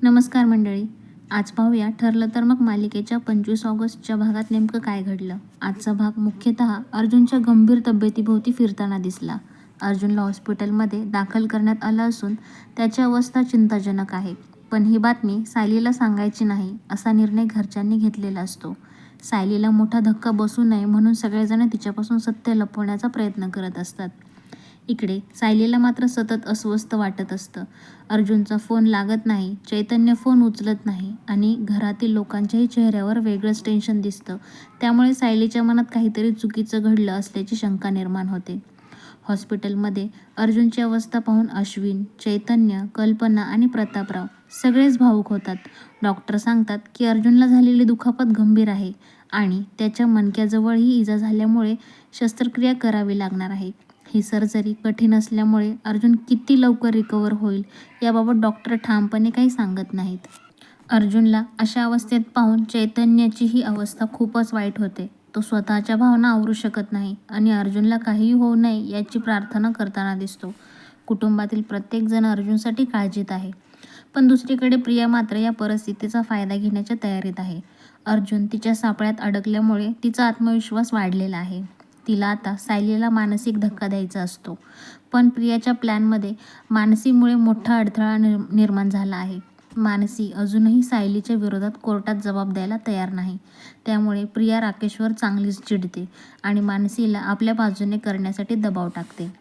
नमस्कार मंडळी. आज पाहूया ठरलं तर मग मालिकेच्या 25 ऑगस्टच्या भागात नेमकं काय घडलं. आजचा भाग मुख्यतः अर्जुनच्या गंभीर तब्येतीभोवती फिरताना दिसला. अर्जुनला हॉस्पिटलमध्ये दाखल करण्यात आलं असून त्याची अवस्था चिंताजनक आहे. पण ही बातमी सायलीला सांगायची नाही असा निर्णय घरच्यांनी घेतलेला असतो. सायलीला मोठा धक्का बसू नये म्हणून सगळेजण तिच्यापासून सत्य लपवण्याचा प्रयत्न करत असतात. इकडे सायलीला मात्र सतत अस्वस्थ वाटत असतं. अर्जुनचा फोन लागत नाही, चैतन्य फोन उचलत नाही आणि घरातील लोकांच्याही चेहऱ्यावर वेगळंच टेन्शन दिसतं. त्यामुळे सायलीच्या मनात काहीतरी चुकीचं घडलं असल्याची शंका निर्माण होते. हॉस्पिटलमध्ये अर्जुनची अवस्था पाहून अश्विन, चैतन्य, कल्पना आणि प्रतापराव सगळेच भावूक होतात. डॉक्टर सांगतात की अर्जुनला झालेली दुखापत गंभीर आहे आणि त्याच्या मणक्याजवळही इजा झाल्यामुळे शस्त्रक्रिया करावी लागणार आहे. ही सर्जरी कठीण असल्यामुळे अर्जुन किती लवकर रिकव्हर होईल याबाबत डॉक्टर ठामपणे काही सांगत नाहीत. अर्जुनला अशा अवस्थेत पाहून चैतन्याची ही अवस्था खूपच वाईट होते. तो स्वतःच्या भावना आवरू शकत नाही आणि अर्जुनला काहीही होऊ नये याची प्रार्थना करताना दिसतो. कुटुंबातील प्रत्येकजण अर्जुनसाठी काळजीत आहे. पण दुसरीकडे प्रिया मात्र या परिस्थितीचा फायदा घेण्याच्या तयारीत आहे. अर्जुन तिच्या सापळ्यात अडकल्यामुळे तिचा आत्मविश्वास वाढलेला आहे. तिला आता सायलीला मानसिक धक्का द्यायचा असतो. पण प्रियाच्या प्लॅनमध्ये मानसीमुळे मोठा अडथळा निर्माण झाला आहे. मानसी अजूनही सायलीच्या विरोधात कोर्टात जबाब द्यायला तयार नाही. त्यामुळे प्रिया राकेशवर चांगलीच चिडते आणि मानसीला आपल्या बाजूने करण्यासाठी दबाव टाकते.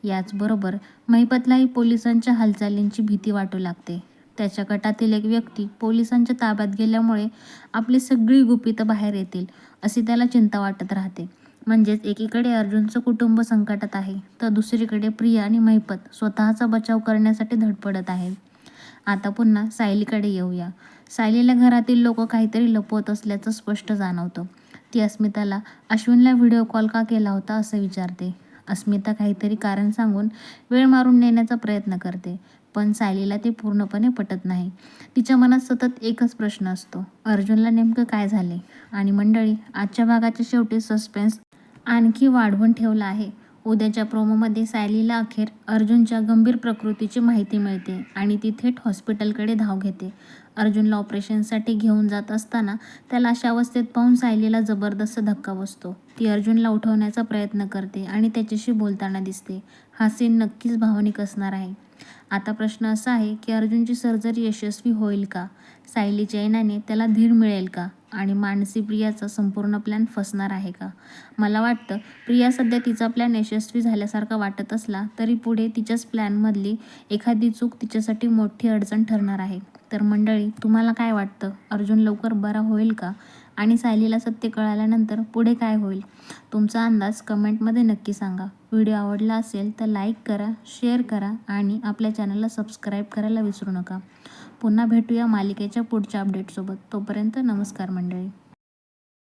याचबरोबर महिपतलाही पोलिसांच्या हालचालींची भीती वाटू लागते. त्याच्या गटातील एक व्यक्ती पोलिसांच्या ताब्यात गेल्यामुळे आपली सगळी गुपितं बाहेर येतील अशी त्याला चिंता वाटत राहते. म्हणजेच एकीकडे अर्जुनचं कुटुंब संकटात आहे तर दुसरीकडे प्रिया आणि महिपत स्वतःचा बचाव करण्यासाठी धडपडत आहेत. आता पुन्हा सायलीकडे येऊया. सायलीला घरातील लोक काहीतरी लपवत असल्याचं स्पष्ट जाणवतं. ती अस्मिताला अश्विनला व्हिडिओ कॉल का केला होता असं विचारते. अस्मिता काहीतरी कारण सांगून वेळ मारून नेण्याचा प्रयत्न करते. पण सायलीला ते पूर्णपणे पटत नाही. तिच्या मनात सतत एकच प्रश्न असतो, अर्जुनला नेमकं काय झाले. आणि मंडळी, आजच्या भागाच्या शेवटी सस्पेन्स आणखी वाढवून ठेवला आहे. उद्याच्या प्रोमोमध्ये सायलीला अखेर अर्जुनच्या गंभीर प्रकृतीची माहिती मिळते आणि ती थेट हॉस्पिटलकडे धाव घेते. अर्जुनला ऑपरेशनसाठी घेऊन जात असताना त्याला अशा अवस्थेत पाहून सायलीला जबरदस्त धक्का बसतो. ती अर्जुनला उठवण्याचा प्रयत्न करते आणि त्याच्याशी बोलताना दिसते. हा सीन नक्कीच भावनिक असणार आहे. आता प्रश्न असा आहे की अर्जुनची सर्जरी यशस्वी होईल का? सायलीच्या येण्याने त्याला धीर मिळेल का? आणि मानसी प्रियाचा संपूर्ण प्लॅन फसणार आहे का? मला वाटतं प्रिया सध्या तिचा प्लॅन यशस्वी झाल्यासारखा वाटत असला तरी पुढे तिच्याच प्लॅनमधली एखादी चूक तिच्यासाठी मोठी अडचण ठरणार आहे. तर मंडळी, तुम्हाला काय वाटतं? अर्जुन लवकर बरा होईल का? आणि सायलीला सत्य कळाल्यानंतर पुढे काय होईल? तुमचा अंदाज कमेंटमध्ये नक्की सांगा. व्हिडिओ आवडला असेल तर लाईक करा, शेअर करा आणि आपल्या चॅनलला सबस्क्राईब करायला विसरू नका. पुन्हा भेटूया मालिकेच्या पुढच्या अपडेटसोबत. तोपर्यंत नमस्कार मंडळी.